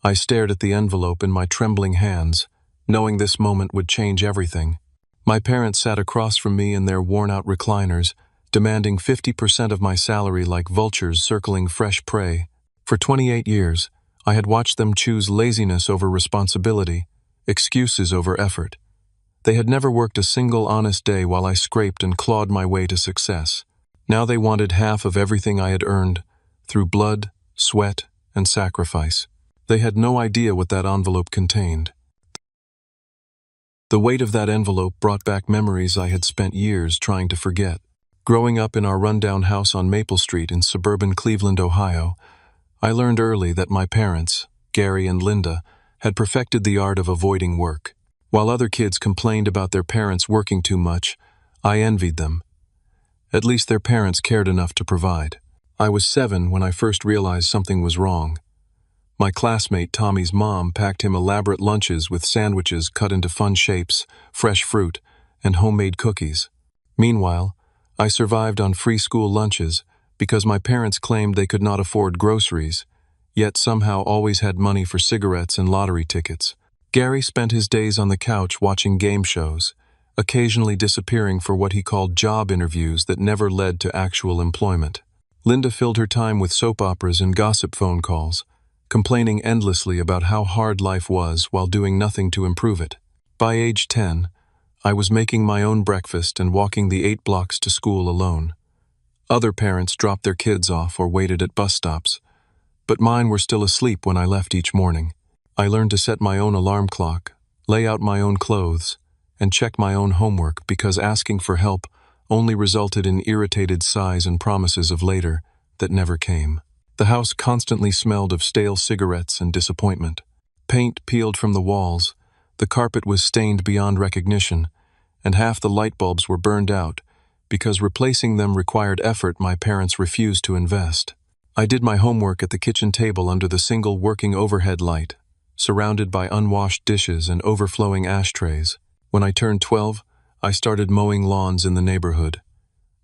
I stared at the envelope in my trembling hands, knowing this moment would change everything. My parents sat across from me in their worn-out recliners, demanding 50% of my salary like vultures circling fresh prey. For 28 years, I had watched them choose laziness over responsibility, excuses over effort. They had never worked a single honest day while I scraped and clawed my way to success. Now they wanted half of everything I had earned, through blood, sweat, and sacrifice. They had no idea what that envelope contained. The weight of that envelope brought back memories I had spent years trying to forget. Growing up in our rundown house on Maple Street in suburban Cleveland, Ohio, I learned early that my parents, Gary and Linda, had perfected the art of avoiding work. While other kids complained about their parents working too much, I envied them. At least their parents cared enough to provide. I was 7 when I first realized something was wrong. My classmate Tommy's mom packed him elaborate lunches with sandwiches cut into fun shapes, fresh fruit, and homemade cookies. Meanwhile, I survived on free school lunches because my parents claimed they could not afford groceries, yet somehow always had money for cigarettes and lottery tickets. Gary spent his days on the couch watching game shows, occasionally disappearing for what he called job interviews that never led to actual employment. Linda filled her time with soap operas and gossip phone calls, complaining endlessly about how hard life was while doing nothing to improve it. By age 10, I was making my own breakfast and walking the 8 blocks to school alone. Other parents dropped their kids off or waited at bus stops, but mine were still asleep when I left each morning. I learned to set my own alarm clock, lay out my own clothes, and check my own homework because asking for help only resulted in irritated sighs and promises of later that never came. The house constantly smelled of stale cigarettes and disappointment. Paint peeled from the walls, the carpet was stained beyond recognition, and half the light bulbs were burned out because replacing them required effort my parents refused to invest. I did my homework at the kitchen table under the single working overhead light, surrounded by unwashed dishes and overflowing ashtrays. When I turned 12, I started mowing lawns in the neighborhood.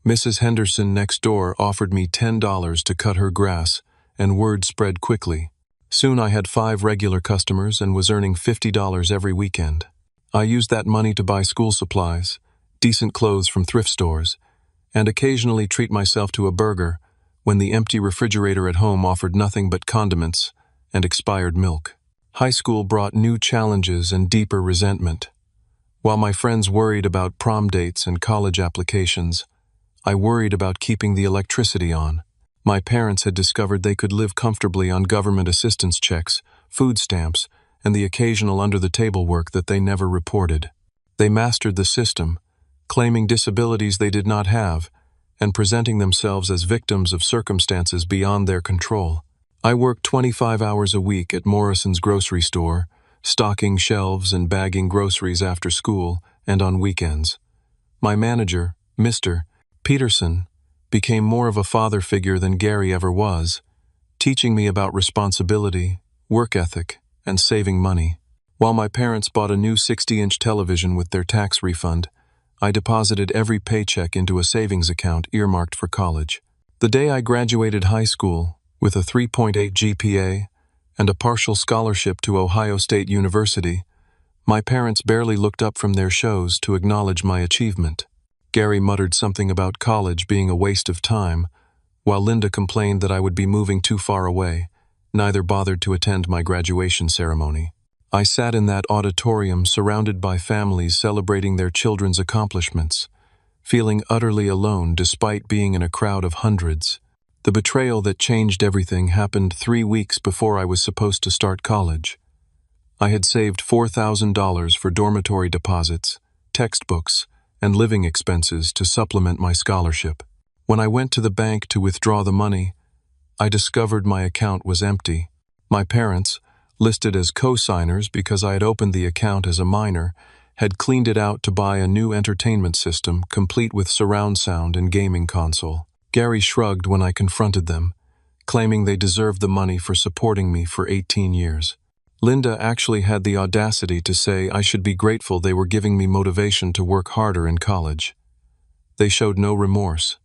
Mrs. Henderson next door offered me $10 to cut her grass, and word spread quickly. Soon I had 5 regular customers and was earning $50 every weekend. I used that money to buy school supplies, decent clothes from thrift stores, and occasionally treat myself to a burger when the empty refrigerator at home offered nothing but condiments and expired milk. High school brought new challenges and deeper resentment. While my friends worried about prom dates and college applications, I worried about keeping the electricity on. My parents had discovered they could live comfortably on government assistance checks, food stamps, and the occasional under-the-table work that they never reported. They mastered the system, claiming disabilities they did not have, and presenting themselves as victims of circumstances beyond their control. I worked 25 hours a week at Morrison's grocery store, stocking shelves and bagging groceries after school and on weekends. My manager, Mr. Peterson, became more of a father figure than Gary ever was, teaching me about responsibility, work ethic, and saving money. While my parents bought a new 60-inch television with their tax refund, I deposited every paycheck into a savings account earmarked for college. The day I graduated high school, with a 3.8 GPA and a partial scholarship to Ohio State University, my parents barely looked up from their shows to acknowledge my achievement. Gary muttered something about college being a waste of time, while Linda complained that I would be moving too far away. Neither bothered to attend my graduation ceremony. I sat in that auditorium surrounded by families celebrating their children's accomplishments, feeling utterly alone despite being in a crowd of hundreds. The betrayal that changed everything happened 3 weeks before I was supposed to start college. I had saved $4,000 for dormitory deposits, textbooks, and living expenses to supplement my scholarship. When I went to the bank to withdraw the money, I discovered my account was empty. My parents, listed as co-signers because I had opened the account as a minor, had cleaned it out to buy a new entertainment system complete with surround sound and gaming console. Gary shrugged when I confronted them, claiming they deserved the money for supporting me for 18 years. Linda actually had the audacity to say I should be grateful they were giving me motivation to work harder in college. They showed no remorse,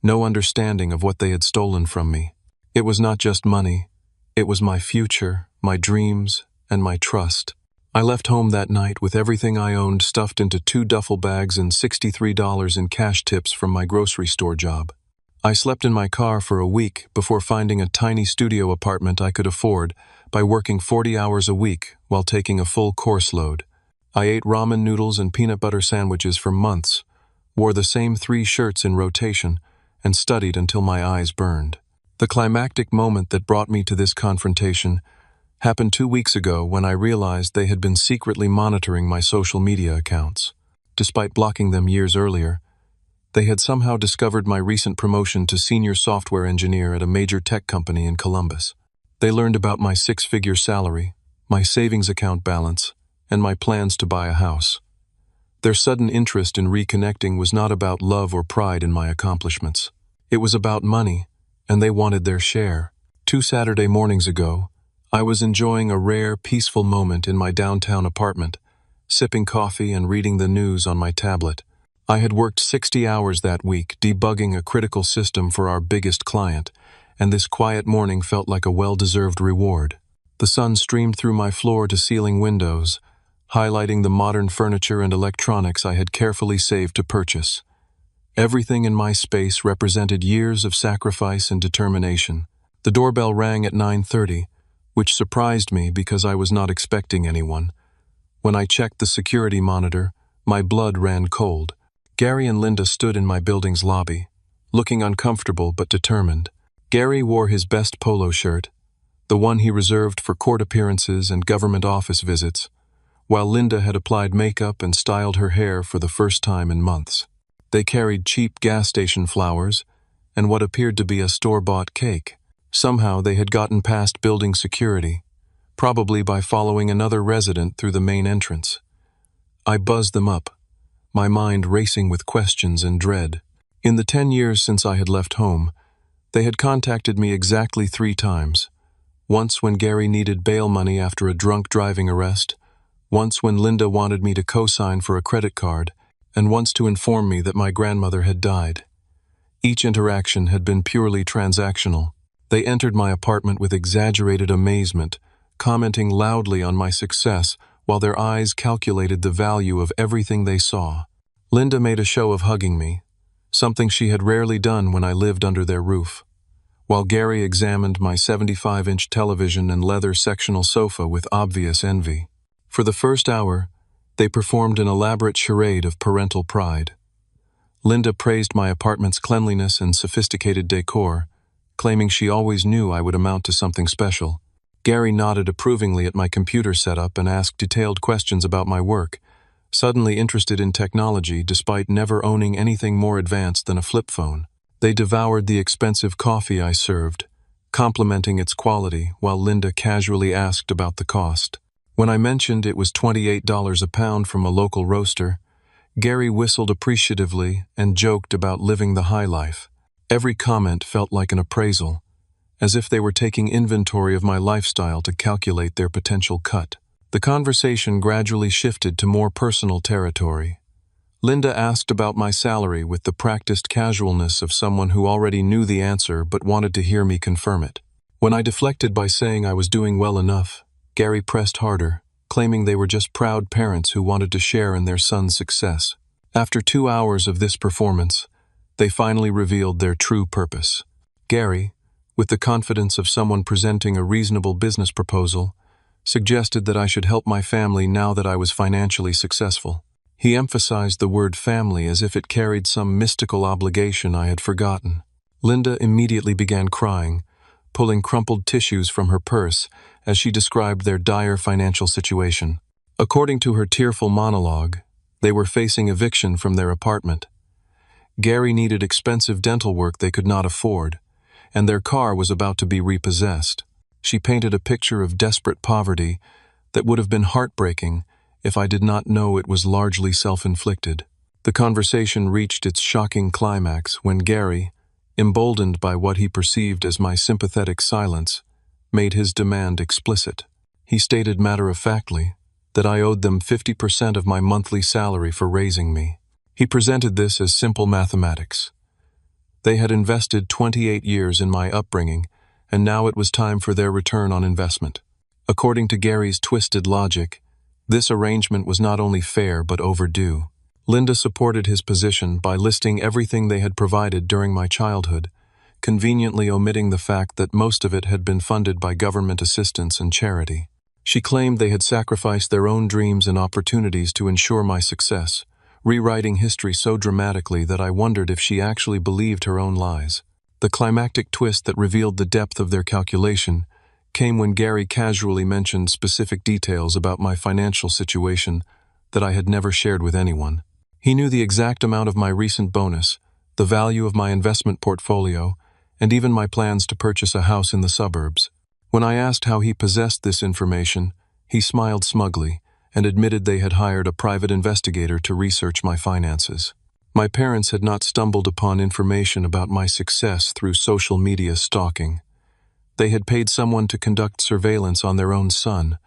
no understanding of what they had stolen from me. It was not just money, it was my future, my dreams, and my trust. I left home that night with everything I owned stuffed into 2 duffel bags and $63 in cash tips from my grocery store job. I slept in my car for a week before finding a tiny studio apartment I could afford by working 40 hours a week while taking a full course load. I ate ramen noodles and peanut butter sandwiches for months, wore the same 3 shirts in rotation, and studied until my eyes burned. The climactic moment that brought me to this confrontation happened 2 weeks ago when I realized they had been secretly monitoring my social media accounts. Despite blocking them years earlier, they had somehow discovered my recent promotion to senior software engineer at a major tech company in Columbus. They learned about my 6-figure salary, my savings account balance, and my plans to buy a house. Their sudden interest in reconnecting was not about love or pride in my accomplishments. It was about money, and they wanted their share. 2 Saturday mornings ago, I was enjoying a rare, peaceful moment in my downtown apartment, sipping coffee and reading the news on my tablet. I had worked 60 hours that week debugging a critical system for our biggest client, and this quiet morning felt like a well-deserved reward. The sun streamed through my floor-to-ceiling windows, highlighting the modern furniture and electronics I had carefully saved to purchase. Everything in my space represented years of sacrifice and determination. The doorbell rang at 9:30, which surprised me because I was not expecting anyone. When I checked the security monitor, my blood ran cold. Gary and Linda stood in my building's lobby, looking uncomfortable but determined. Gary wore his best polo shirt, the one he reserved for court appearances and government office visits, while Linda had applied makeup and styled her hair for the first time in months. They carried cheap gas station flowers and what appeared to be a store-bought cake. Somehow they had gotten past building security, probably by following another resident through the main entrance. I buzzed them up, my mind racing with questions and dread. In the 10 years since I had left home, they had contacted me exactly 3 times. Once when Gary needed bail money after a drunk driving arrest, once when Linda wanted me to co-sign for a credit card, and once to inform me that my grandmother had died. Each interaction had been purely transactional. They entered my apartment with exaggerated amazement, commenting loudly on my success while their eyes calculated the value of everything they saw. Linda made a show of hugging me, something she had rarely done when I lived under their roof, while Gary examined my 75-inch television and leather sectional sofa with obvious envy. For the first hour, they performed an elaborate charade of parental pride. Linda praised my apartment's cleanliness and sophisticated decor, claiming she always knew I would amount to something special. Gary nodded approvingly at my computer setup and asked detailed questions about my work, suddenly interested in technology despite never owning anything more advanced than a flip phone. They devoured the expensive coffee I served, complimenting its quality while Linda casually asked about the cost. When I mentioned it was $28 a pound from a local roaster, Gary whistled appreciatively and joked about living the high life. Every comment felt like an appraisal, as if they were taking inventory of my lifestyle to calculate their potential cut. The conversation gradually shifted to more personal territory. Linda asked about my salary with the practiced casualness of someone who already knew the answer but wanted to hear me confirm it. When I deflected by saying I was doing well enough, Gary pressed harder, claiming they were just proud parents who wanted to share in their son's success. After 2 hours of this performance, they finally revealed their true purpose. Gary, with the confidence of someone presenting a reasonable business proposal, suggested that I should help my family now that I was financially successful. He emphasized the word family as if it carried some mystical obligation I had forgotten. Linda immediately began crying, pulling crumpled tissues from her purse as she described their dire financial situation. According to her tearful monologue, they were facing eviction from their apartment. Gary needed expensive dental work they could not afford, and their car was about to be repossessed. She painted a picture of desperate poverty that would have been heartbreaking if I did not know it was largely self-inflicted. The conversation reached its shocking climax when Gary, emboldened by what he perceived as my sympathetic silence, made his demand explicit. He stated matter-of-factly that I owed them 50% of my monthly salary for raising me. He presented this as simple mathematics. They had invested 28 years in my upbringing, and now it was time for their return on investment. According to Gary's twisted logic, this arrangement was not only fair but overdue. Linda supported his position by listing everything they had provided during my childhood, conveniently omitting the fact that most of it had been funded by government assistance and charity. She claimed they had sacrificed their own dreams and opportunities to ensure my success, rewriting history so dramatically that I wondered if she actually believed her own lies. The climactic twist that revealed the depth of their calculation came when Gary casually mentioned specific details about my financial situation that I had never shared with anyone. He knew the exact amount of my recent bonus, the value of my investment portfolio, and even my plans to purchase a house in the suburbs. When I asked how he possessed this information, he smiled smugly and admitted they had hired a private investigator to research my finances. My parents had not stumbled upon information about my success through social media stalking. They had paid someone to conduct surveillance on their own son,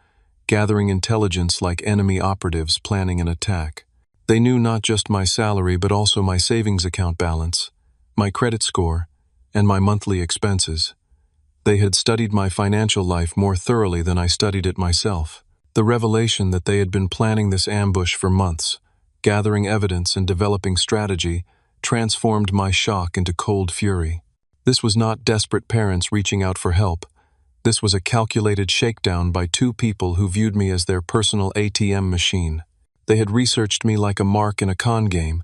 gathering intelligence like enemy operatives planning an attack. They knew not just my salary but also my savings account balance, my credit score, and my monthly expenses. They had studied my financial life more thoroughly than I studied it myself. The revelation that they had been planning this ambush for months, gathering evidence and developing strategy, transformed my shock into cold fury. This was not desperate parents reaching out for help. This was a calculated shakedown by two people who viewed me as their personal ATM machine. They had researched me like a mark in a con game,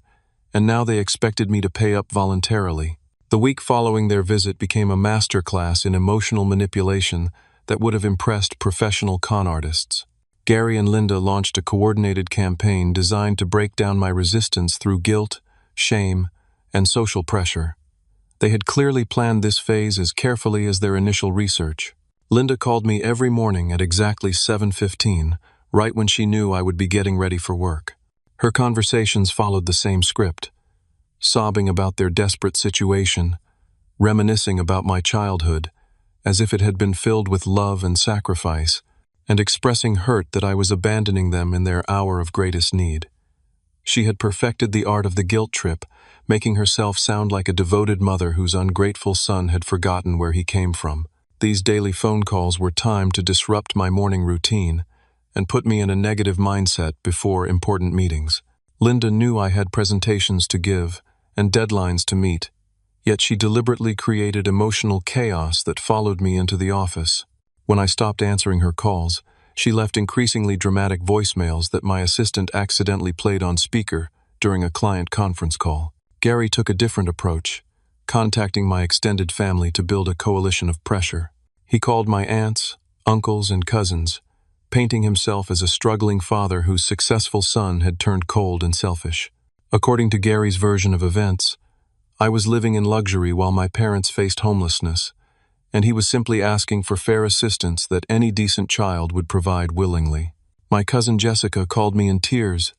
and now they expected me to pay up voluntarily. The week following their visit became a masterclass in emotional manipulation that would have impressed professional con artists. Gary and Linda launched a coordinated campaign designed to break down my resistance through guilt, shame, and social pressure. They had clearly planned this phase as carefully as their initial research. Linda called me every morning at exactly 7:15, right when she knew I would be getting ready for work. Her conversations followed the same script, sobbing about their desperate situation, reminiscing about my childhood, as if it had been filled with love and sacrifice, and expressing hurt that I was abandoning them in their hour of greatest need. She had perfected the art of the guilt trip, making herself sound like a devoted mother whose ungrateful son had forgotten where he came from. These daily phone calls were timed to disrupt my morning routine and put me in a negative mindset before important meetings. Linda knew I had presentations to give and deadlines to meet, yet she deliberately created emotional chaos that followed me into the office. When I stopped answering her calls, she left increasingly dramatic voicemails that my assistant accidentally played on speaker during a client conference call. Gary took a different approach, contacting my extended family to build a coalition of pressure. He called my aunts, uncles, and cousins, painting himself as a struggling father whose successful son had turned cold and selfish. According to Gary's version of events, I was living in luxury while my parents faced homelessness, and he was simply asking for fair assistance that any decent child would provide willingly. My cousin Jessica called me in tears,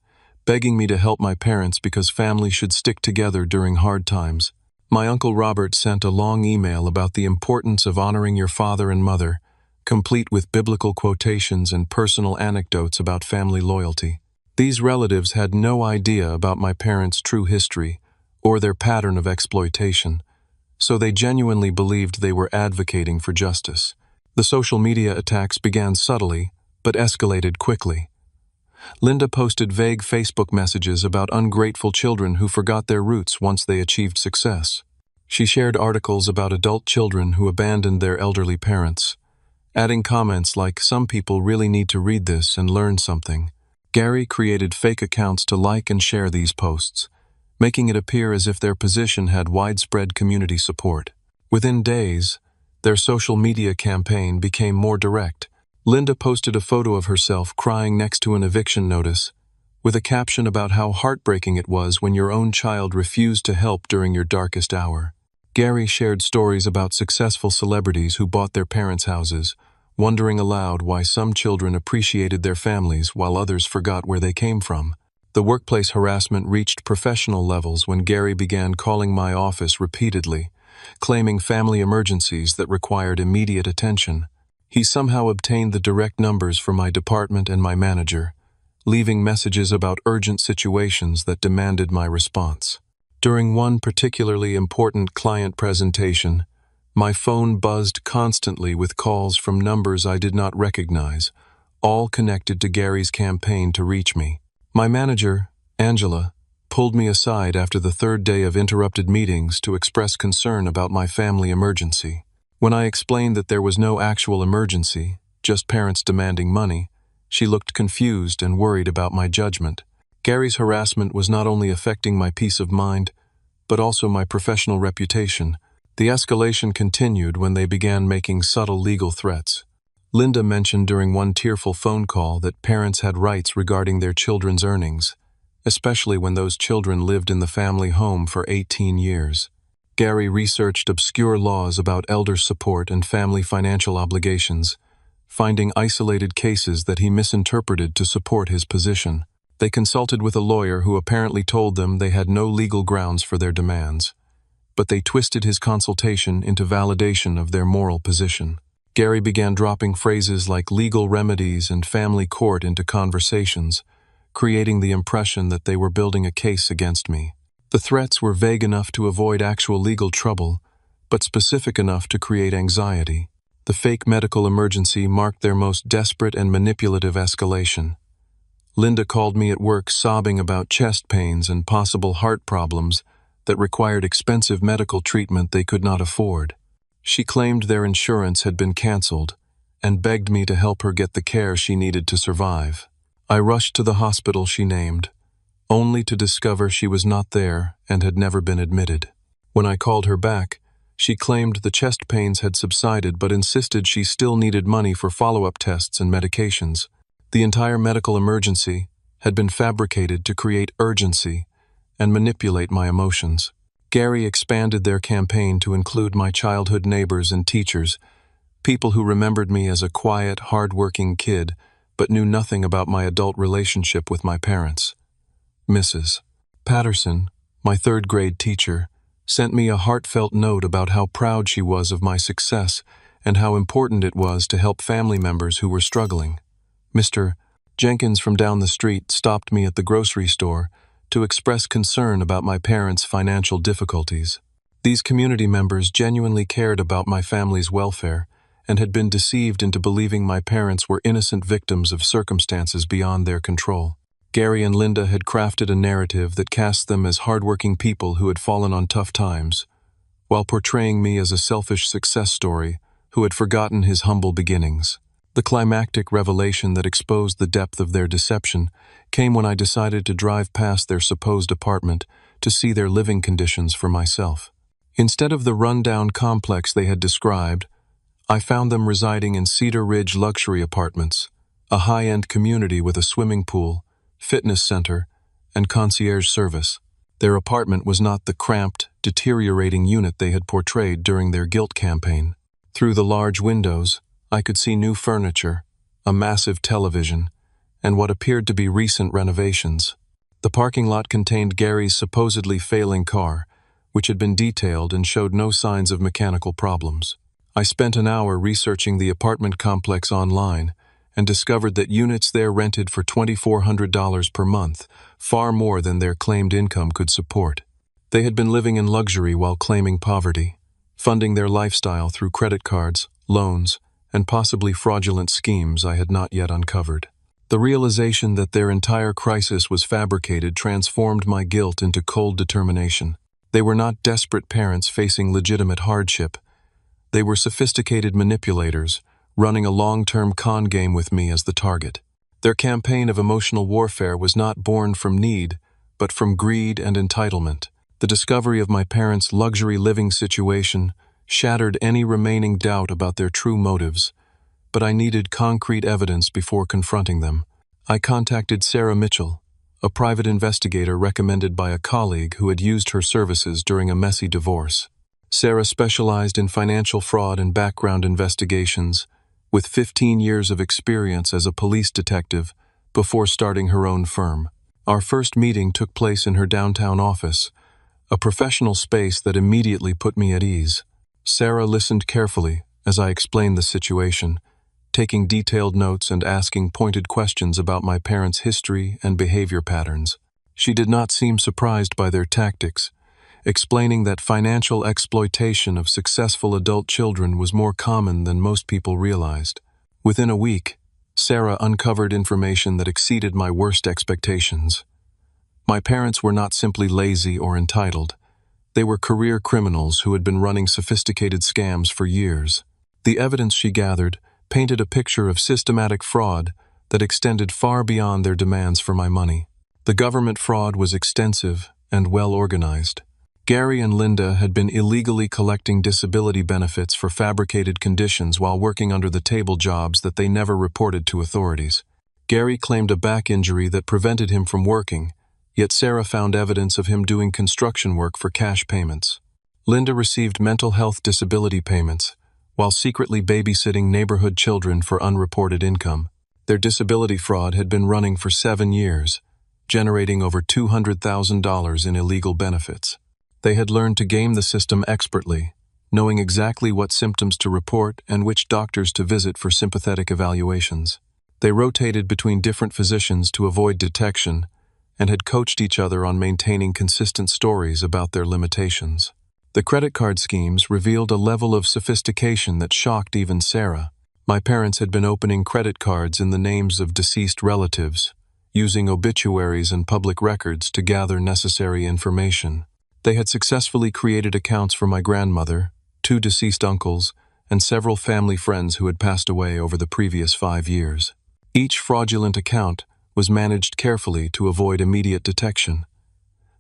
begging me to help my parents because family should stick together during hard times. My Uncle Robert sent a long email about the importance of honoring your father and mother, complete with biblical quotations and personal anecdotes about family loyalty. These relatives had no idea about my parents' true history or their pattern of exploitation, so they genuinely believed they were advocating for justice. The social media attacks began subtly, but escalated quickly. Linda posted vague Facebook messages about ungrateful children who forgot their roots once they achieved success. She shared articles about adult children who abandoned their elderly parents, adding comments like, "Some people really need to read this and learn something." Gary created fake accounts to like and share these posts, making it appear as if their position had widespread community support. Within days, their social media campaign became more direct. Linda posted a photo of herself crying next to an eviction notice, with a caption about how heartbreaking it was when your own child refused to help during your darkest hour. Gary shared stories about successful celebrities who bought their parents' houses, wondering aloud why some children appreciated their families while others forgot where they came from. The workplace harassment reached professional levels when Gary began calling my office repeatedly, claiming family emergencies that required immediate attention. He somehow obtained the direct numbers for my department and my manager, leaving messages about urgent situations that demanded my response. During one particularly important client presentation, My phone buzzed constantly with calls from numbers I did not recognize, all connected to Gary's campaign to reach me. My manager, Angela, pulled me aside after the third day of interrupted meetings to express concern about my family emergency. When I explained that there was no actual emergency, just parents demanding money, she looked confused and worried about my judgment. Gary's harassment was not only affecting my peace of mind, but also my professional reputation. The escalation continued when they began making subtle legal threats. Linda mentioned during one tearful phone call that parents had rights regarding their children's earnings, especially when those children lived in the family home for 18 years. Gary researched obscure laws about elder support and family financial obligations, finding isolated cases that he misinterpreted to support his position. They consulted with a lawyer who apparently told them they had no legal grounds for their demands, but they twisted his consultation into validation of their moral position. Gary began dropping phrases like legal remedies and family court into conversations, creating the impression that they were building a case against me. The threats were vague enough to avoid actual legal trouble, but specific enough to create anxiety. The fake medical emergency marked their most desperate and manipulative escalation. Linda called me at work sobbing about chest pains and possible heart problems that required expensive medical treatment they could not afford. She claimed their insurance had been canceled and begged me to help her get the care she needed to survive. I rushed to the hospital she named, only to discover she was not there and had never been admitted. When I called her back, she claimed the chest pains had subsided but insisted she still needed money for follow-up tests and medications. The entire medical emergency had been fabricated to create urgency and manipulate my emotions. Gary expanded their campaign to include my childhood neighbors and teachers, people who remembered me as a quiet, hard-working kid but knew nothing about my adult relationship with my parents. Mrs. Patterson, my third-grade teacher, sent me a heartfelt note about how proud she was of my success and how important it was to help family members who were struggling. Mr. Jenkins from down the street stopped me at the grocery store to express concern about my parents' financial difficulties. These community members genuinely cared about my family's welfare and had been deceived into believing my parents were innocent victims of circumstances beyond their control. Gary and Linda had crafted a narrative that cast them as hardworking people who had fallen on tough times, while portraying me as a selfish success story who had forgotten his humble beginnings. The climactic revelation that exposed the depth of their deception came when I decided to drive past their supposed apartment to see their living conditions for myself. Instead of the rundown complex they had described, I found them residing in Cedar Ridge luxury apartments, a high-end community with a swimming pool, fitness center, and concierge service. Their apartment was not the cramped, deteriorating unit they had portrayed during their guilt campaign. Through the large windows, I could see new furniture, a massive television, and what appeared to be recent renovations. The parking lot contained Gary's supposedly failing car, which had been detailed and showed no signs of mechanical problems. I spent an hour researching the apartment complex online and discovered that units there rented for $2,400 per month, far more than their claimed income could support. They had been living in luxury while claiming poverty, funding their lifestyle through credit cards, loans, and possibly fraudulent schemes I had not yet uncovered. The realization that their entire crisis was fabricated transformed my guilt into cold determination. They were not desperate parents facing legitimate hardship. They were sophisticated manipulators, running a long-term con game with me as the target. Their campaign of emotional warfare was not born from need, but from greed and entitlement. The discovery of my parents' luxury living situation shattered any remaining doubt about their true motives, but I needed concrete evidence before confronting them. I contacted Sarah Mitchell, a private investigator recommended by a colleague who had used her services during a messy divorce. Sarah specialized in financial fraud and background investigations, with 15 years of experience as a police detective before starting her own firm. Our first meeting took place in her downtown office, a professional space that immediately put me at ease. Sarah listened carefully as I explained the situation, taking detailed notes and asking pointed questions about my parents' history and behavior patterns. She did not seem surprised by their tactics, explaining that financial exploitation of successful adult children was more common than most people realized. Within a week, Sarah uncovered information that exceeded my worst expectations. My parents were not simply lazy or entitled. They were career criminals who had been running sophisticated scams for years. The evidence she gathered painted a picture of systematic fraud that extended far beyond their demands for my money. The government fraud was extensive and well organized. Gary and Linda had been illegally collecting disability benefits for fabricated conditions while working under-the-table jobs that they never reported to authorities. Gary claimed a back injury that prevented him from working, yet Sarah found evidence of him doing construction work for cash payments. Linda received mental health disability payments, while secretly babysitting neighborhood children for unreported income. Their disability fraud had been running for 7 years, generating over $200,000 in illegal benefits. They had learned to game the system expertly, knowing exactly what symptoms to report and which doctors to visit for sympathetic evaluations. They rotated between different physicians to avoid detection and had coached each other on maintaining consistent stories about their limitations. The credit card schemes revealed a level of sophistication that shocked even Sarah. My parents had been opening credit cards in the names of deceased relatives, using obituaries and public records to gather necessary information. They had successfully created accounts for my grandmother, 2 deceased uncles, and several family friends who had passed away over the previous 5 years. Each fraudulent account was managed carefully to avoid immediate detection.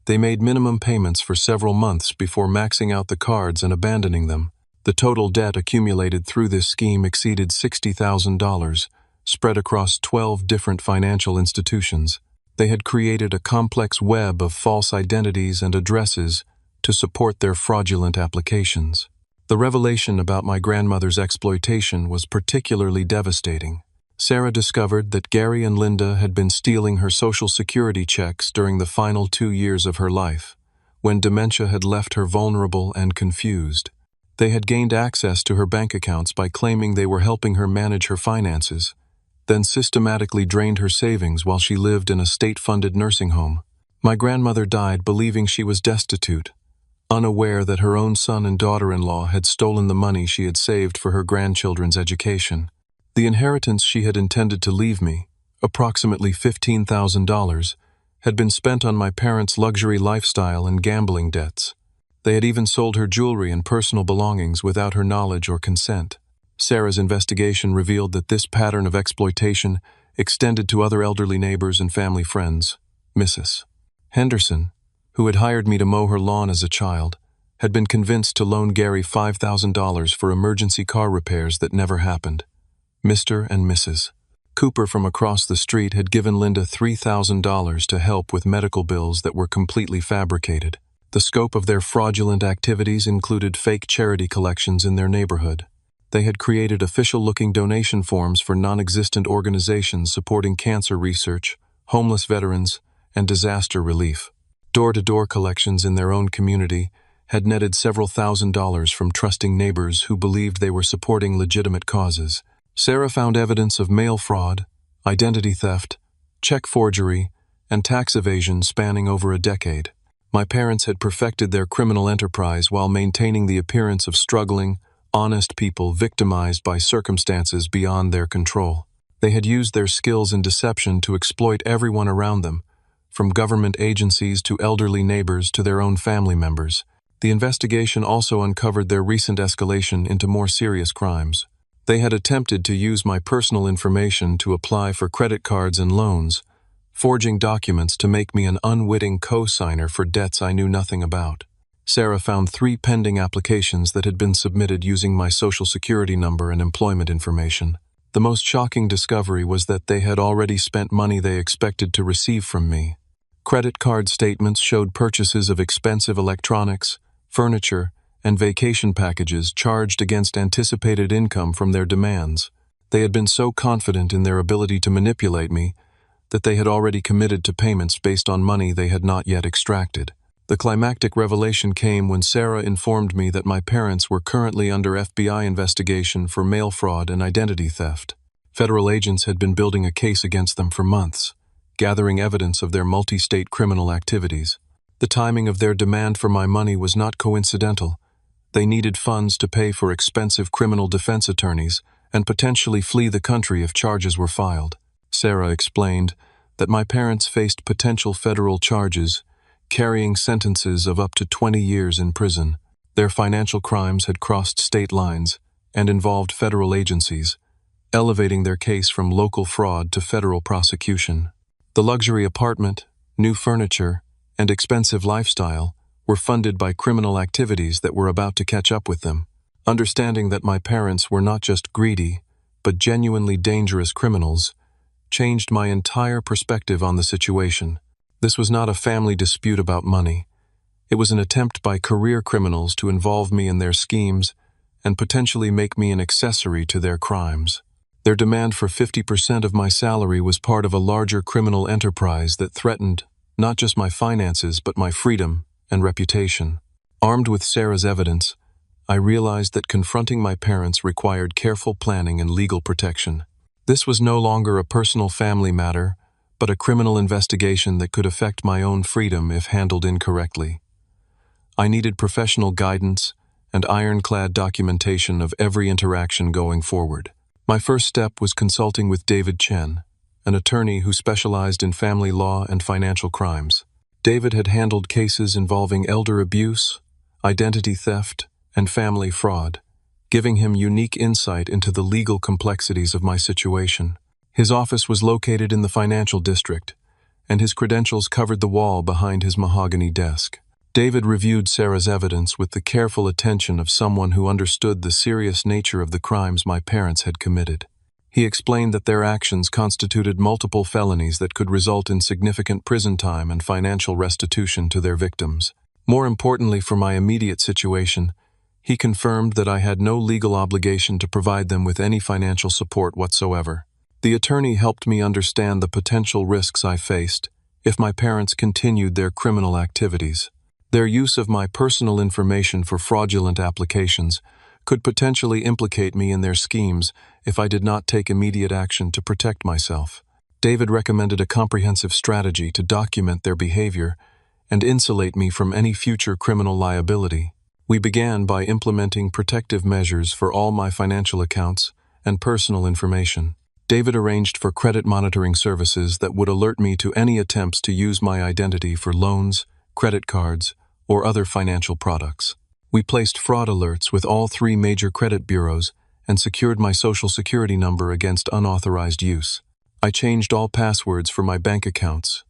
They made minimum payments for several months before maxing out the cards and abandoning them. The total debt accumulated through this scheme exceeded $60,000, spread across 12 different financial institutions. They had created a complex web of false identities and addresses to support their fraudulent applications. The revelation about my grandmother's exploitation was particularly devastating. Sarah discovered that Gary and Linda had been stealing her Social Security checks during the final 2 years of her life, when dementia had left her vulnerable and confused. They had gained access to her bank accounts by claiming they were helping her manage her finances, then systematically drained her savings while she lived in a state-funded nursing home. My grandmother died believing she was destitute, unaware that her own son and daughter-in-law had stolen the money she had saved for her grandchildren's education. The inheritance she had intended to leave me, approximately $15,000, had been spent on my parents' luxury lifestyle and gambling debts. They had even sold her jewelry and personal belongings without her knowledge or consent. Sarah's investigation revealed that this pattern of exploitation extended to other elderly neighbors and family friends. Mrs. Henderson, who had hired me to mow her lawn as a child, had been convinced to loan Gary $5,000 for emergency car repairs that never happened. Mr. and Mrs. Cooper from across the street had given Linda $3,000 to help with medical bills that were completely fabricated. The scope of their fraudulent activities included fake charity collections in their neighborhood. They had created official-looking donation forms for non-existent organizations supporting cancer research, homeless veterans, and disaster relief. Door-to-door collections in their own community had netted several $1,000s from trusting neighbors who believed they were supporting legitimate causes. Sarah found evidence of mail fraud, identity theft, check forgery, and tax evasion spanning over a decade. My parents had perfected their criminal enterprise while maintaining the appearance of struggling, honest people victimized by circumstances beyond their control. They had used their skills in deception to exploit everyone around them, from government agencies to elderly neighbors to their own family members. The investigation also uncovered their recent escalation into more serious crimes. They had attempted to use my personal information to apply for credit cards and loans, forging documents to make me an unwitting co-signer for debts I knew nothing about. Sarah found 3 pending applications that had been submitted using my Social Security number and employment information. The most shocking discovery was that they had already spent money they expected to receive from me. Credit card statements showed purchases of expensive electronics, furniture, and vacation packages charged against anticipated income from their demands. They had been so confident in their ability to manipulate me that they had already committed to payments based on money they had not yet extracted. The climactic revelation came when Sarah informed me that my parents were currently under FBI investigation for mail fraud and identity theft. Federal agents had been building a case against them for months, gathering evidence of their multi-state criminal activities. The timing of their demand for my money was not coincidental. They needed funds to pay for expensive criminal defense attorneys and potentially flee the country if charges were filed. Sarah explained that my parents faced potential federal charges, carrying sentences of up to 20 years in prison. Their financial crimes had crossed state lines and involved federal agencies, elevating their case from local fraud to federal prosecution. The luxury apartment, new furniture, and expensive lifestyle were funded by criminal activities that were about to catch up with them. Understanding that my parents were not just greedy, but genuinely dangerous criminals, changed my entire perspective on the situation. This was not a family dispute about money. It was an attempt by career criminals to involve me in their schemes and potentially make me an accessory to their crimes. Their demand for 50% of my salary was part of a larger criminal enterprise that threatened not just my finances but my freedom and reputation. Armed with Sarah's evidence, I realized that confronting my parents required careful planning and legal protection. This was no longer a personal family matter, but a criminal investigation that could affect my own freedom if handled incorrectly. I needed professional guidance and ironclad documentation of every interaction going forward. My first step was consulting with David Chen, an attorney who specialized in family law and financial crimes. David had handled cases involving elder abuse, identity theft, and family fraud, giving him unique insight into the legal complexities of my situation. His office was located in the financial district, and his credentials covered the wall behind his mahogany desk. David reviewed Sarah's evidence with the careful attention of someone who understood the serious nature of the crimes my parents had committed. He explained that their actions constituted multiple felonies that could result in significant prison time and financial restitution to their victims. More importantly for my immediate situation, he confirmed that I had no legal obligation to provide them with any financial support whatsoever. The attorney helped me understand the potential risks I faced if my parents continued their criminal activities. Their use of my personal information for fraudulent applications could potentially implicate me in their schemes if I did not take immediate action to protect myself. David recommended a comprehensive strategy to document their behavior and insulate me from any future criminal liability. We began by implementing protective measures for all my financial accounts and personal information. David arranged for credit monitoring services that would alert me to any attempts to use my identity for loans, credit cards, or other financial products. We placed fraud alerts with all 3 major credit bureaus and secured my social security number against unauthorized use. I changed all passwords for my bank accounts,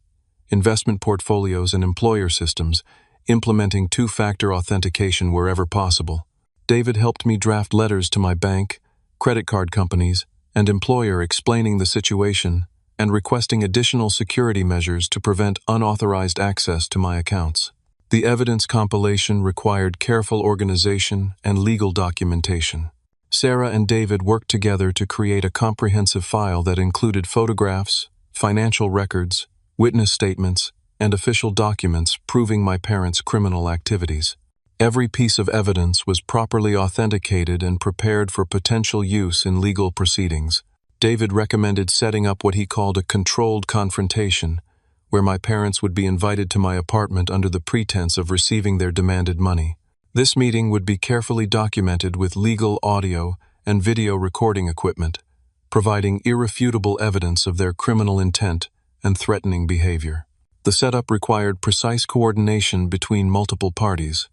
investment portfolios, and employer systems, implementing 2-factor authentication wherever possible. David helped me draft letters to my bank, credit card companies, and employer explaining the situation and requesting additional security measures to prevent unauthorized access to my accounts. The evidence compilation required careful organization and legal documentation. Sarah and David worked together to create a comprehensive file that included photographs, financial records, witness statements, and official documents proving my parents' criminal activities. Every piece of evidence was properly authenticated and prepared for potential use in legal proceedings. David recommended setting up what he called a controlled confrontation, where my parents would be invited to my apartment under the pretense of receiving their demanded money. This meeting would be carefully documented with legal audio and video recording equipment, providing irrefutable evidence of their criminal intent and threatening behavior. The setup required precise coordination between multiple parties.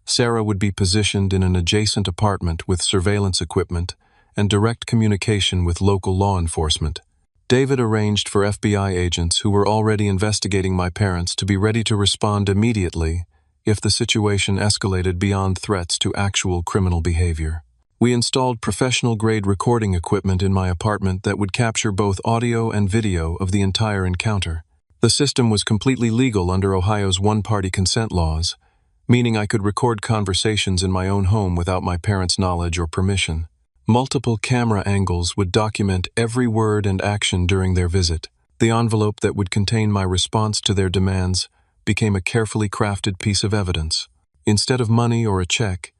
Sarah would be positioned in an adjacent apartment with surveillance equipment and direct communication with local law enforcement. David arranged for FBI agents who were already investigating my parents to be ready to respond immediately if the situation escalated beyond threats to actual criminal behavior. We installed professional-grade recording equipment in my apartment that would capture both audio and video of the entire encounter. The system was completely legal under Ohio's one-party consent laws, meaning I could record conversations in my own home without my parents' knowledge or permission. Multiple camera angles would document every word and action during their visit. The envelope that would contain my response to their demands became a carefully crafted piece of evidence. Instead of money or a check,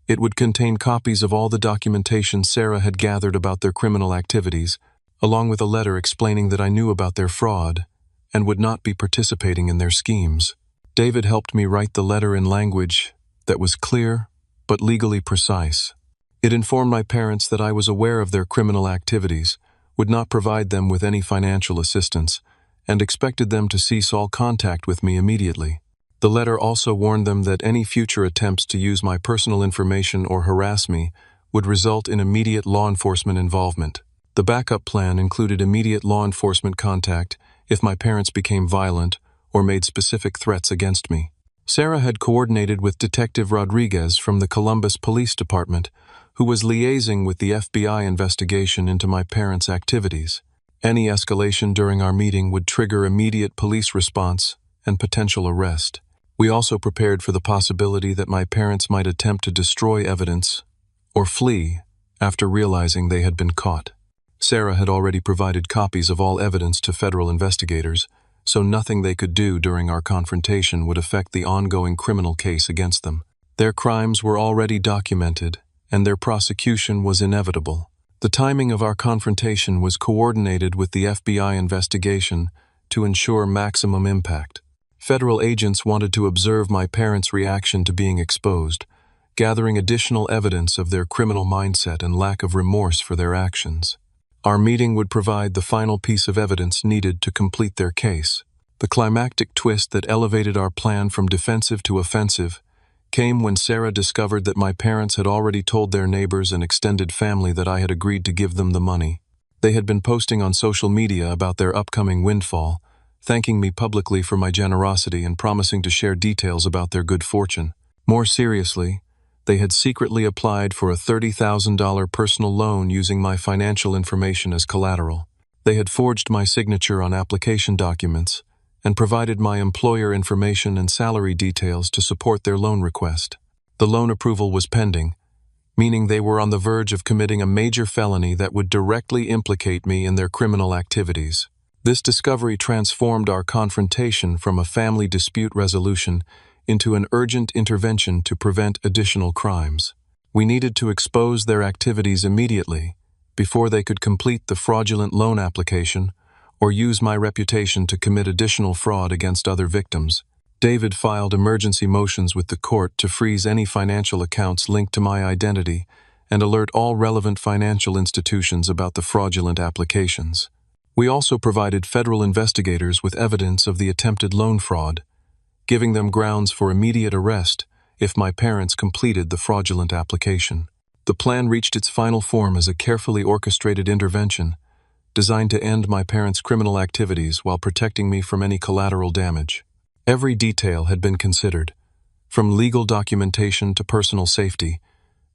it would contain copies of all the documentation Sarah had gathered about their criminal activities, along with a letter explaining that I knew about their fraud and would not be participating in their schemes. David helped me write the letter in language that was clear but legally precise. It informed my parents that I was aware of their criminal activities, would not provide them with any financial assistance, and expected them to cease all contact with me immediately. The letter also warned them that any future attempts to use my personal information or harass me would result in immediate law enforcement involvement. The backup plan included immediate law enforcement contact if my parents became violent or made specific threats against me. Sarah had coordinated with Detective Rodriguez from the Columbus Police Department, who was liaising with the FBI investigation into my parents' activities. Any escalation during our meeting would trigger immediate police response and potential arrest. We also prepared for the possibility that my parents might attempt to destroy evidence or flee after realizing they had been caught. Sarah had already provided copies of all evidence to federal investigators, so nothing they could do during our confrontation would affect the ongoing criminal case against them. Their crimes were already documented, and their prosecution was inevitable. The timing of our confrontation was coordinated with the FBI investigation to ensure maximum impact. Federal agents wanted to observe my parents' reaction to being exposed, gathering additional evidence of their criminal mindset and lack of remorse for their actions. Our meeting would provide the final piece of evidence needed to complete their case. The climactic twist that elevated our plan from defensive to offensive came when Sarah discovered that my parents had already told their neighbors and extended family that I had agreed to give them the money. They had been posting on social media about their upcoming windfall, thanking me publicly for my generosity and promising to share details about their good fortune. More seriously, they had secretly applied for a $30,000 personal loan using my financial information as collateral. They had forged my signature on application documents and provided my employer information and salary details to support their loan request. The loan approval was pending, meaning they were on the verge of committing a major felony that would directly implicate me in their criminal activities. This discovery transformed our confrontation from a family dispute resolution into an urgent intervention to prevent additional crimes. We needed to expose their activities immediately, before they could complete the fraudulent loan application or use my reputation to commit additional fraud against other victims. David filed emergency motions with the court to freeze any financial accounts linked to my identity and alert all relevant financial institutions about the fraudulent applications. We also provided federal investigators with evidence of the attempted loan fraud, giving them grounds for immediate arrest if my parents completed the fraudulent application. The plan reached its final form as a carefully orchestrated intervention designed to end my parents' criminal activities while protecting me from any collateral damage. Every detail had been considered, from legal documentation to personal safety,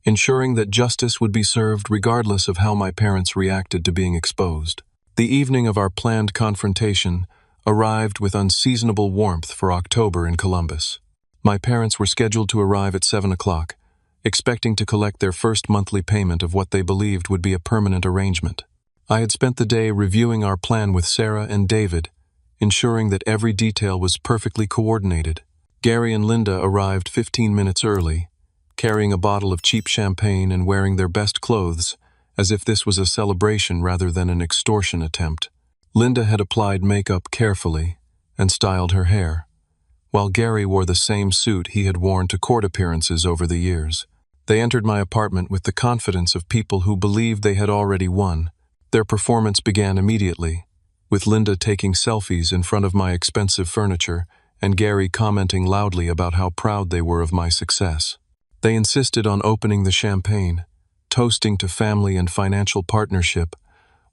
ensuring that justice would be served regardless of how my parents reacted to being exposed. The evening of our planned confrontation arrived with unseasonable warmth for October in Columbus. My parents were scheduled to arrive at 7 o'clock, expecting to collect their first monthly payment of what they believed would be a permanent arrangement. I had spent the day reviewing our plan with Sarah and David, ensuring that every detail was perfectly coordinated. Gary and Linda arrived 15 minutes early, carrying a bottle of cheap champagne and wearing their best clothes, as if this was a celebration rather than an extortion attempt. Linda had applied makeup carefully and styled her hair, while Gary wore the same suit he had worn to court appearances over the years. They entered my apartment with the confidence of people who believed they had already won. Their performance began immediately, with Linda taking selfies in front of my expensive furniture and Gary commenting loudly about how proud they were of my success. They insisted on opening the champagne, toasting to family and financial partnership,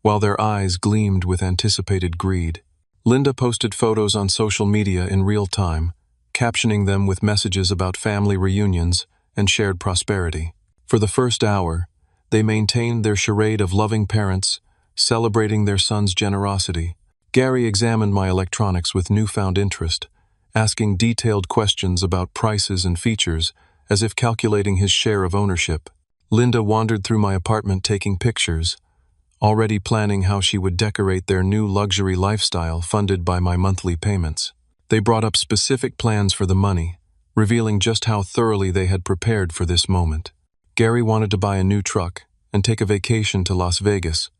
while their eyes gleamed with anticipated greed. Linda posted photos on social media in real time, captioning them with messages about family reunions and shared prosperity. For the first hour, they maintained their charade of loving parents, celebrating their son's generosity. Gary examined my electronics with newfound interest, asking detailed questions about prices and features, as if calculating his share of ownership. Linda wandered through my apartment taking pictures, already planning how she would decorate their new luxury lifestyle funded by my monthly payments. They brought up specific plans for the money, revealing just how thoroughly they had prepared for this moment. Gary wanted to buy a new truck and take a vacation to Las Vegas,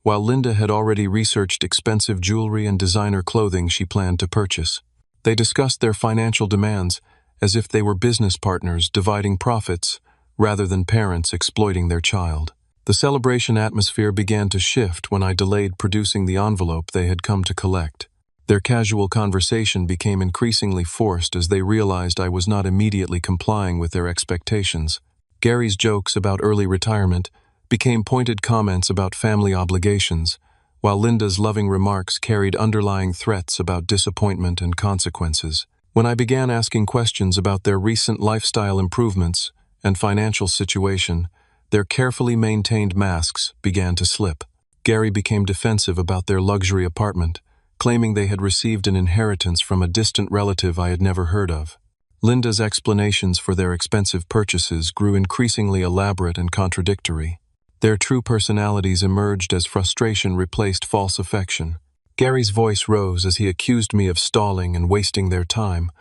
while Linda had already researched expensive jewelry and designer clothing she planned to purchase. They discussed their financial demands as if they were business partners dividing profits rather than parents exploiting their child. The celebration atmosphere began to shift when I delayed producing the envelope they had come to collect. Their casual conversation became increasingly forced as they realized I was not immediately complying with their expectations. Gary's jokes about early retirement became pointed comments about family obligations, while Linda's loving remarks carried underlying threats about disappointment and consequences. When I began asking questions about their recent lifestyle improvements and financial situation, their carefully maintained masks began to slip. Gary became defensive about their luxury apartment, claiming they had received an inheritance from a distant relative I had never heard of. Linda's explanations for their expensive purchases grew increasingly elaborate and contradictory. Their true personalities emerged as frustration replaced false affection. Gary's voice rose as he accused me of stalling and wasting their time,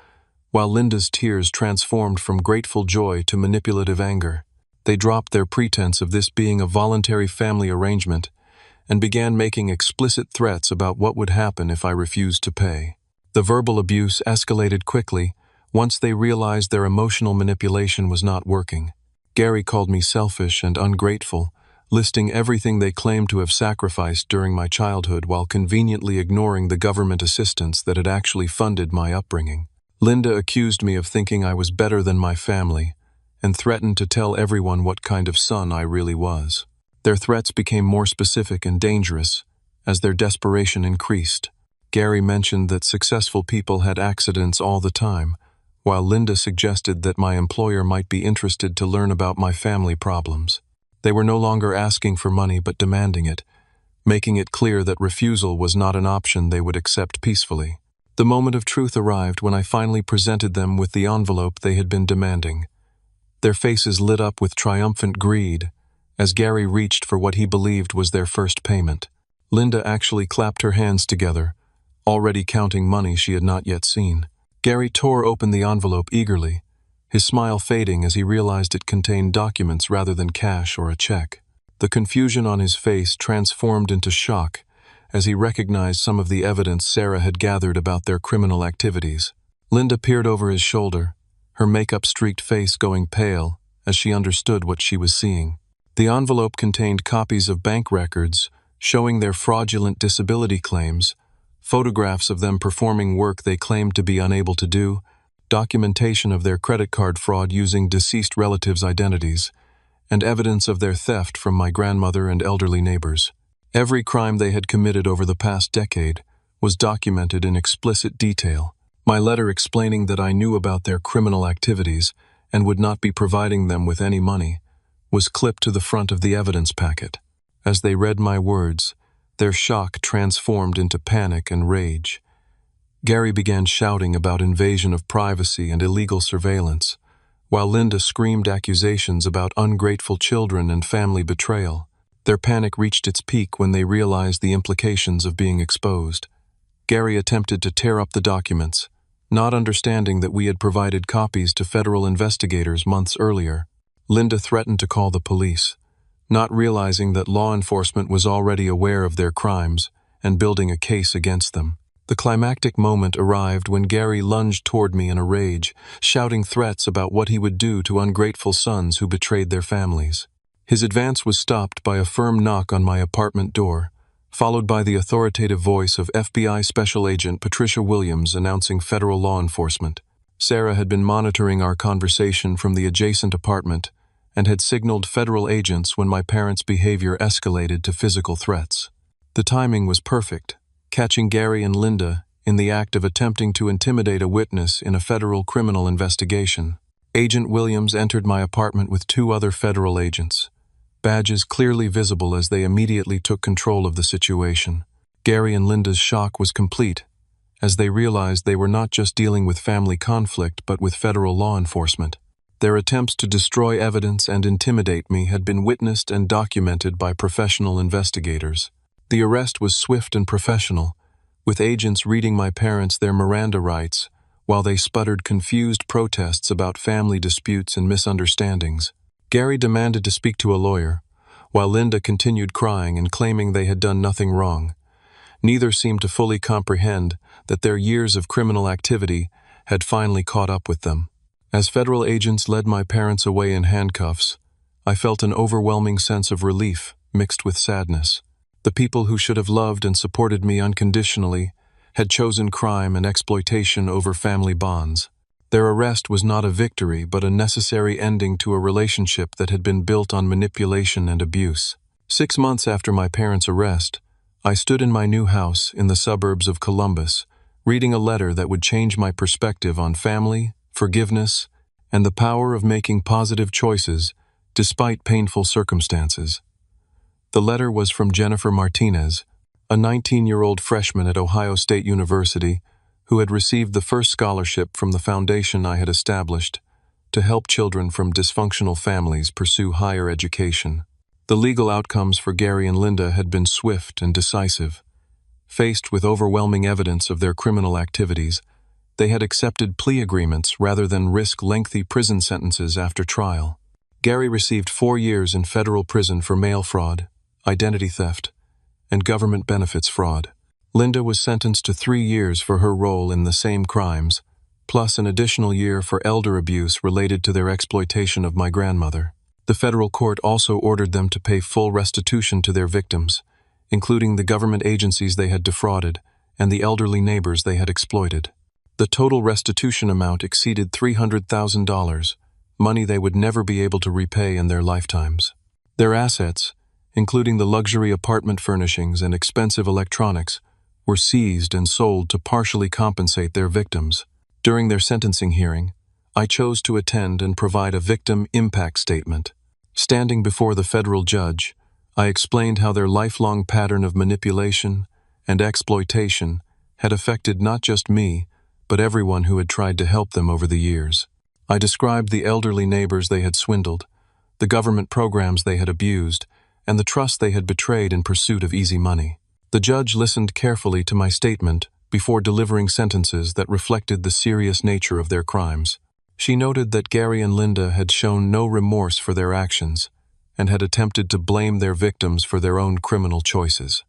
while Linda's tears transformed from grateful joy to manipulative anger. They dropped their pretense of this being a voluntary family arrangement and began making explicit threats about what would happen if I refused to pay. The verbal abuse escalated quickly once they realized their emotional manipulation was not working. Gary called me selfish and ungrateful, listing everything they claimed to have sacrificed during my childhood while conveniently ignoring the government assistance that had actually funded my upbringing. Linda accused me of thinking I was better than my family and threatened to tell everyone what kind of son I really was. Their threats became more specific and dangerous as their desperation increased. Gary mentioned that successful people had accidents all the time, while Linda suggested that my employer might be interested to learn about my family problems. They were no longer asking for money but demanding it, making it clear that refusal was not an option they would accept peacefully. The moment of truth arrived when I finally presented them with the envelope they had been demanding. Their faces lit up with triumphant greed as Gary reached for what he believed was their first payment. Linda actually clapped her hands together, already counting money she had not yet seen. Gary tore open the envelope eagerly, his smile fading as he realized it contained documents rather than cash or a check. The confusion on his face transformed into shock as he recognized some of the evidence Sarah had gathered about their criminal activities. Linda peered over his shoulder, her makeup-streaked face going pale as she understood what she was seeing. The envelope contained copies of bank records showing their fraudulent disability claims, photographs of them performing work they claimed to be unable to do, documentation of their credit card fraud using deceased relatives' identities, and evidence of their theft from my grandmother and elderly neighbors. Every crime they had committed over the past decade was documented in explicit detail. My letter explaining that I knew about their criminal activities and would not be providing them with any money was clipped to the front of the evidence packet. As they read my words, their shock transformed into panic and rage. Gary began shouting about invasion of privacy and illegal surveillance, while Linda screamed accusations about ungrateful children and family betrayal. Their panic reached its peak when they realized the implications of being exposed. Gary attempted to tear up the documents, not understanding that we had provided copies to federal investigators months earlier. Linda threatened to call the police, not realizing that law enforcement was already aware of their crimes and building a case against them. The climactic moment arrived when Gary lunged toward me in a rage, shouting threats about what he would do to ungrateful sons who betrayed their families. His advance was stopped by a firm knock on my apartment door, followed by the authoritative voice of FBI Special Agent Patricia Williams announcing federal law enforcement. Sarah had been monitoring our conversation from the adjacent apartment and had signaled federal agents when my parents' behavior escalated to physical threats. The timing was perfect, catching Gary and Linda in the act of attempting to intimidate a witness in a federal criminal investigation. Agent Williams entered my apartment with 2 other federal agents, badges clearly visible as they immediately took control of the situation. Gary and Linda's shock was complete, as they realized they were not just dealing with family conflict but with federal law enforcement. Their attempts to destroy evidence and intimidate me had been witnessed and documented by professional investigators. The arrest was swift and professional, with agents reading my parents their Miranda rights while they sputtered confused protests about family disputes and misunderstandings. Gary demanded to speak to a lawyer, while Linda continued crying and claiming they had done nothing wrong. Neither seemed to fully comprehend that their years of criminal activity had finally caught up with them. As federal agents led my parents away in handcuffs, I felt an overwhelming sense of relief mixed with sadness. The people who should have loved and supported me unconditionally had chosen crime and exploitation over family bonds. Their arrest was not a victory, but a necessary ending to a relationship that had been built on manipulation and abuse. 6 months after my parents' arrest, I stood in my new house in the suburbs of Columbus, reading a letter that would change my perspective on family, forgiveness, and the power of making positive choices despite painful circumstances. The letter was from Jennifer Martinez, a 19-year-old freshman at Ohio State University who had received the first scholarship from the foundation I had established to help children from dysfunctional families pursue higher education. The legal outcomes for Gary and Linda had been swift and decisive. Faced with overwhelming evidence of their criminal activities, they had accepted plea agreements rather than risk lengthy prison sentences after trial. Gary received 4 years in federal prison for mail fraud, identity theft, and government benefits fraud. Linda was sentenced to 3 years for her role in the same crimes, plus an additional year for elder abuse related to their exploitation of my grandmother. The federal court also ordered them to pay full restitution to their victims, including the government agencies they had defrauded and the elderly neighbors they had exploited. The total restitution amount exceeded $300,000, money they would never be able to repay in their lifetimes. Their assets, including the luxury apartment furnishings and expensive electronics, were seized and sold to partially compensate their victims. During their sentencing hearing, I chose to attend and provide a victim impact statement. Standing before the federal judge, I explained how their lifelong pattern of manipulation and exploitation had affected not just me, but everyone who had tried to help them over the years. I described the elderly neighbors they had swindled, the government programs they had abused, and the trust they had betrayed in pursuit of easy money. The judge listened carefully to my statement before delivering sentences that reflected the serious nature of their crimes. She noted that Gary and Linda had shown no remorse for their actions and had attempted to blame their victims for their own criminal choices.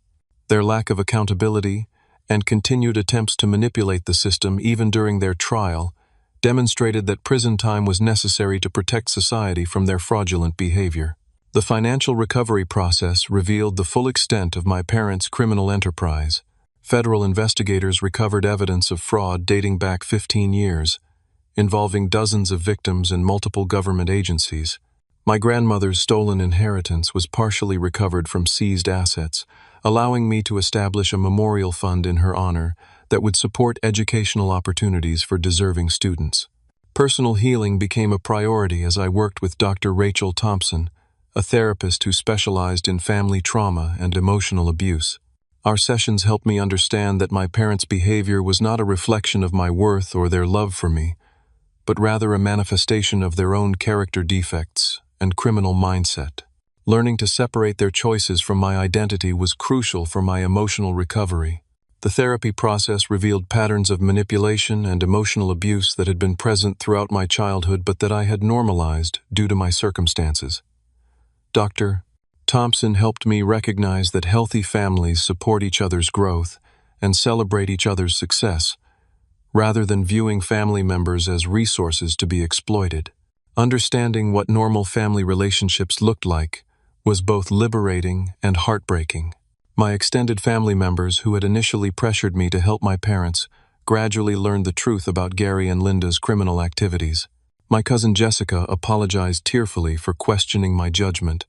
Their lack of accountability and continued attempts to manipulate the system even during their trial demonstrated that prison time was necessary to protect society from their fraudulent behavior. The financial recovery process revealed the full extent of my parents' criminal enterprise. Federal investigators recovered evidence of fraud dating back 15 years, involving dozens of victims and multiple government agencies. My grandmother's stolen inheritance was partially recovered from seized assets, allowing me to establish a memorial fund in her honor that would support educational opportunities for deserving students. Personal healing became a priority as I worked with Dr. Rachel Thompson, a therapist who specialized in family trauma and emotional abuse. Our sessions helped me understand that my parents' behavior was not a reflection of my worth or their love for me, but rather a manifestation of their own character defects and criminal mindset. Learning to separate their choices from my identity was crucial for my emotional recovery. The therapy process revealed patterns of manipulation and emotional abuse that had been present throughout my childhood but that I had normalized due to my circumstances. Dr. Thompson helped me recognize that healthy families support each other's growth and celebrate each other's success, rather than viewing family members as resources to be exploited. Understanding what normal family relationships looked like was both liberating and heartbreaking. My extended family members, who had initially pressured me to help my parents, gradually learned the truth about Gary and Linda's criminal activities. My cousin Jessica apologized tearfully for questioning my judgment,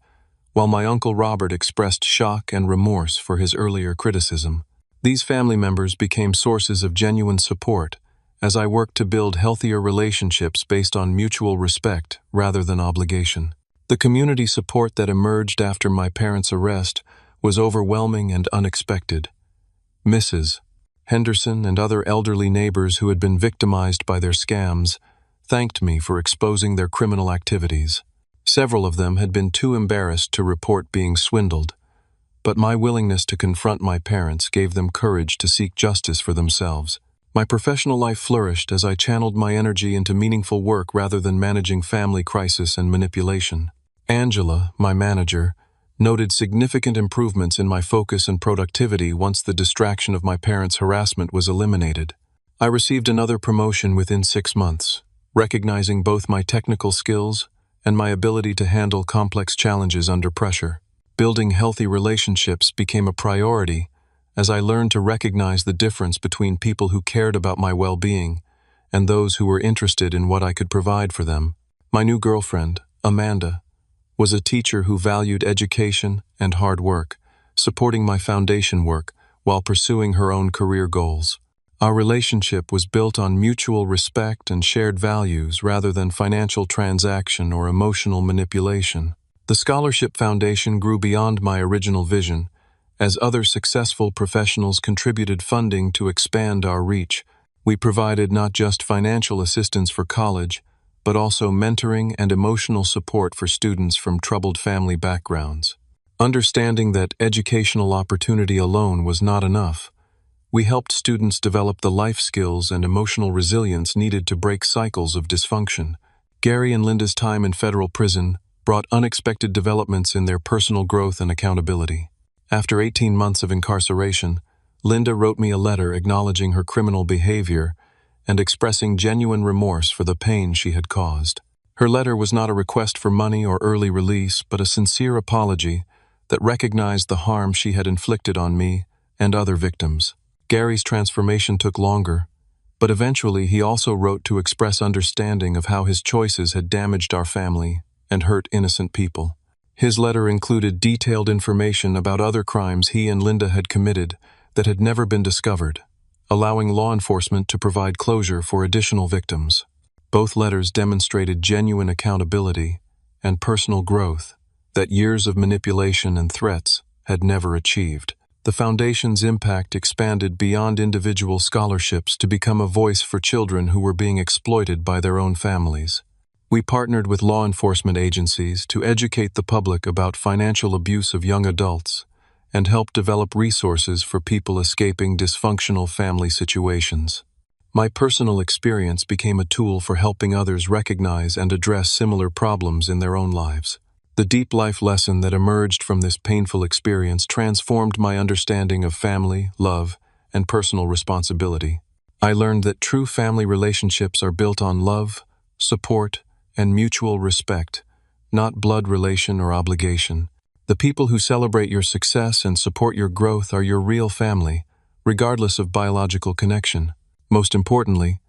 while my Uncle Robert expressed shock and remorse for his earlier criticism. These family members became sources of genuine support as I worked to build healthier relationships based on mutual respect rather than obligation. The community support that emerged after my parents' arrest was overwhelming and unexpected. Mrs. Henderson and other elderly neighbors who had been victimized by their scams thanked me for exposing their criminal activities. Several of them had been too embarrassed to report being swindled, but my willingness to confront my parents gave them courage to seek justice for themselves. My professional life flourished as I channeled my energy into meaningful work rather than managing family crisis and manipulation. Angela, my manager, noted significant improvements in my focus and productivity once the distraction of my parents' harassment was eliminated. I received another promotion within 6 months, recognizing both my technical skills and my ability to handle complex challenges under pressure. Building healthy relationships became a priority as I learned to recognize the difference between people who cared about my well-being and those who were interested in what I could provide for them. My new girlfriend, Amanda, was a teacher who valued education and hard work, supporting my foundation work while pursuing her own career goals. Our relationship was built on mutual respect and shared values rather than financial transaction or emotional manipulation. The Scholarship Foundation grew beyond my original vision, as other successful professionals contributed funding to expand our reach. We provided not just financial assistance for college, but also mentoring and emotional support for students from troubled family backgrounds. Understanding that educational opportunity alone was not enough, we helped students develop the life skills and emotional resilience needed to break cycles of dysfunction. Gary and Linda's time in federal prison brought unexpected developments in their personal growth and accountability. After 18 months of incarceration, Linda wrote me a letter acknowledging her criminal behavior and expressing genuine remorse for the pain she had caused. Her letter was not a request for money or early release, but a sincere apology that recognized the harm she had inflicted on me and other victims. Gary's transformation took longer, but eventually he also wrote to express understanding of how his choices had damaged our family and hurt innocent people. His letter included detailed information about other crimes he and Linda had committed that had never been discovered, allowing law enforcement to provide closure for additional victims. Both letters demonstrated genuine accountability and personal growth that years of manipulation and threats had never achieved. The Foundation's impact expanded beyond individual scholarships to become a voice for children who were being exploited by their own families. We partnered with law enforcement agencies to educate the public about financial abuse of young adults and help develop resources for people escaping dysfunctional family situations. My personal experience became a tool for helping others recognize and address similar problems in their own lives. The deep life lesson that emerged from this painful experience transformed my understanding of family, love, and personal responsibility. I learned that true family relationships are built on love, support, and mutual respect, not blood relation or obligation. The people who celebrate your success and support your growth are your real family, regardless of biological connection. Most importantly,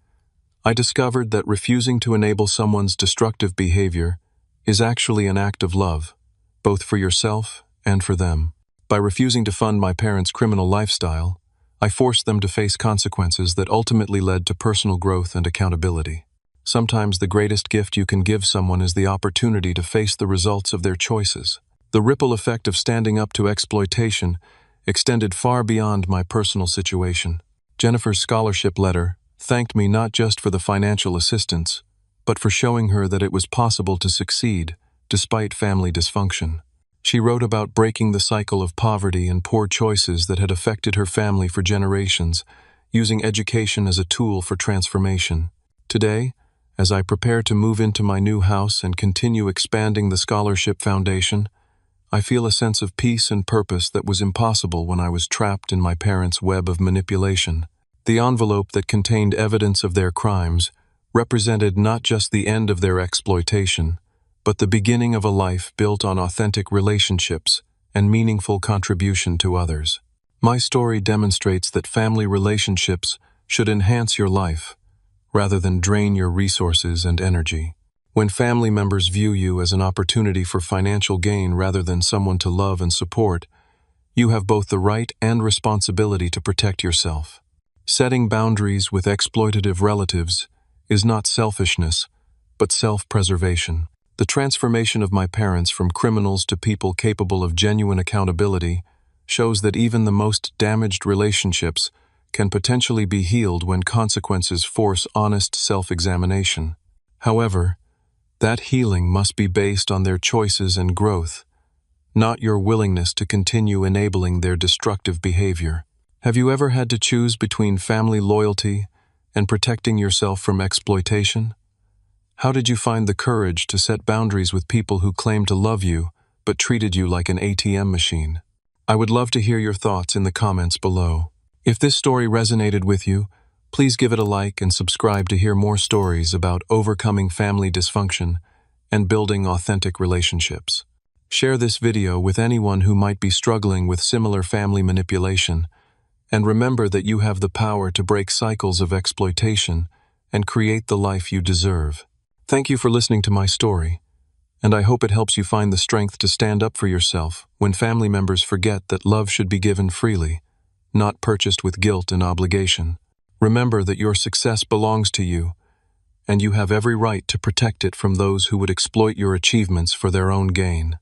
I discovered that refusing to enable someone's destructive behavior is actually an act of love, both for yourself and for them. By refusing to fund my parents' criminal lifestyle, I forced them to face consequences that ultimately led to personal growth and accountability. Sometimes the greatest gift you can give someone is the opportunity to face the results of their choices. The ripple effect of standing up to exploitation extended far beyond my personal situation. Jennifer's scholarship letter thanked me not just for the financial assistance, but for showing her that it was possible to succeed despite family dysfunction. She wrote about breaking the cycle of poverty and poor choices that had affected her family for generations, using education as a tool for transformation. Today, as I prepare to move into my new house and continue expanding the Scholarship Foundation, I feel a sense of peace and purpose that was impossible when I was trapped in my parents' web of manipulation. The envelope that contained evidence of their crimes represented not just the end of their exploitation, but the beginning of a life built on authentic relationships and meaningful contribution to others. My story demonstrates that family relationships should enhance your life, rather than drain your resources and energy. When family members view you as an opportunity for financial gain rather than someone to love and support, you have both the right and responsibility to protect yourself. Setting boundaries with exploitative relatives is not selfishness, but self-preservation. The transformation of my parents from criminals to people capable of genuine accountability shows that even the most damaged relationships can potentially be healed when consequences force honest self-examination. However, that healing must be based on their choices and growth, not your willingness to continue enabling their destructive behavior. Have you ever had to choose between family loyalty and protecting yourself from exploitation? How did you find the courage to set boundaries with people who claim to love you but treated you like an ATM machine. I would love to hear your thoughts in the comments below. If this story resonated with you, please give it a like and subscribe to hear more stories about overcoming family dysfunction and building authentic relationships. Share this video with anyone who might be struggling with similar family manipulation, and remember that you have the power to break cycles of exploitation and create the life you deserve. Thank you for listening to my story, and I hope it helps you find the strength to stand up for yourself when family members forget that love should be given freely, not purchased with guilt and obligation. Remember that your success belongs to you, and you have every right to protect it from those who would exploit your achievements for their own gain.